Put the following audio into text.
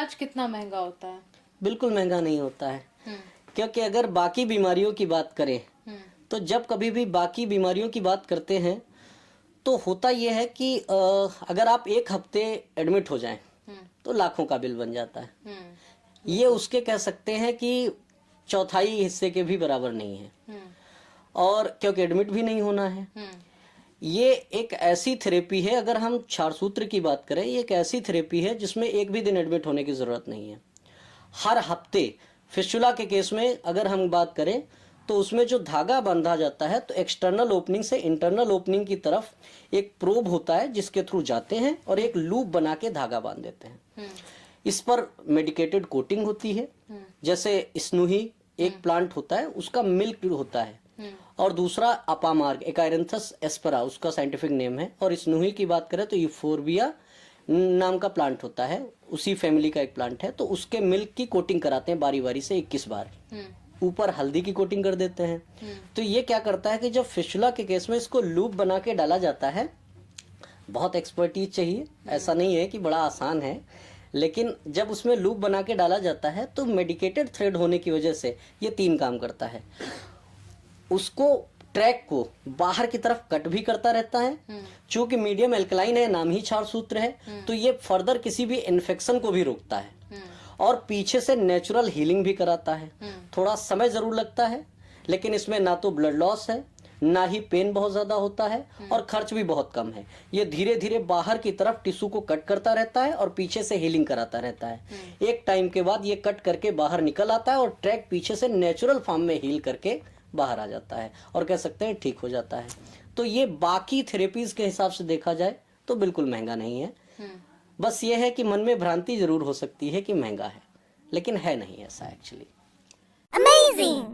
इलाज कितना महंगा होता है? बिल्कुल महंगा नहीं होता है, क्योंकि अगर बाकी बीमारियों की बात करें तो जब कभी भी बाकी बीमारियों की बात करते हैं तो होता यह है कि अगर आप एक हफ्ते एडमिट हो जाएं तो लाखों का बिल बन जाता है। ये उसके कह सकते हैं कि चौथाई हिस्से के भी बराबर नहीं है, और क्योंकि एडमिट भी नहीं होना है। ये एक ऐसी थेरेपी है, अगर हम क्षारसूत्र की बात करें, ये एक ऐसी थेरेपी है जिसमें एक भी दिन एडमिट होने की जरूरत नहीं है। हर हफ्ते फिस्टुला के केस में अगर हम बात करें तो उसमें जो धागा बांधा जाता है तो एक्सटर्नल ओपनिंग से इंटरनल ओपनिंग की तरफ एक प्रोब होता है जिसके थ्रू जाते हैं और एक लूप बना के धागा बांध देते हैं। इस पर मेडिकेटेड कोटिंग होती है। जैसे स्नूही एक प्लांट होता है, उसका मिल्क होता है, और दूसरा अपामार्ग एकाइरेंथस एस्परा उसका साइंटिफिक नेम है। और स्नूही की बात करें तो यूफोर्बिया नाम का प्लांट होता है, उसी फैमिली का एक प्लांट है। तो उसके मिल्क की कोटिंग कराते हैं बारी बारी से 21 बार, ऊपर हल्दी की कोटिंग कर देते हैं। तो ये क्या करता है कि जब फिस्टुला के केस में इसको लूप बना के डाला जाता है, बहुत एक्सपर्टीज चाहिए, ऐसा नहीं है कि बड़ा आसान है, लेकिन जब उसमें लूप बना के डाला जाता है तो मेडिकेटेड थ्रेड होने की वजह से ये 3 काम करता है। उसको ट्रैक को बाहर की तरफ कट भी करता रहता है, चूंकि मीडियम एल्कलाइन है, नाम ही क्षारसूत्र है, तो ये फर्दर किसी भी इन्फेक्शन को भी रोकता है, और पीछे से नेचुरल हीलिंग भी कराता है। थोड़ा समय जरूर लगता है, लेकिन इसमें ना तो ब्लड लॉस है, ना ही पेन बहुत ज्यादा होता है, और खर्च भी बहुत कम है। ये धीरे धीरे बाहर की तरफ टिश्यू को कट करता रहता है और पीछे से हीलिंग कराता रहता है। एक टाइम के बाद ये कट करके बाहर निकल आता है और ट्रैक पीछे से नेचुरल फॉर्म में हील करके बाहर आ जाता है, और कह सकते हैं ठीक हो जाता है। तो ये बाकी थेरेपीज के हिसाब से देखा जाए तो बिल्कुल महंगा नहीं है। बस ये है कि मन में भ्रांति जरूर हो सकती है कि महंगा है, लेकिन है नहीं ऐसा एक्चुअली। Amazing!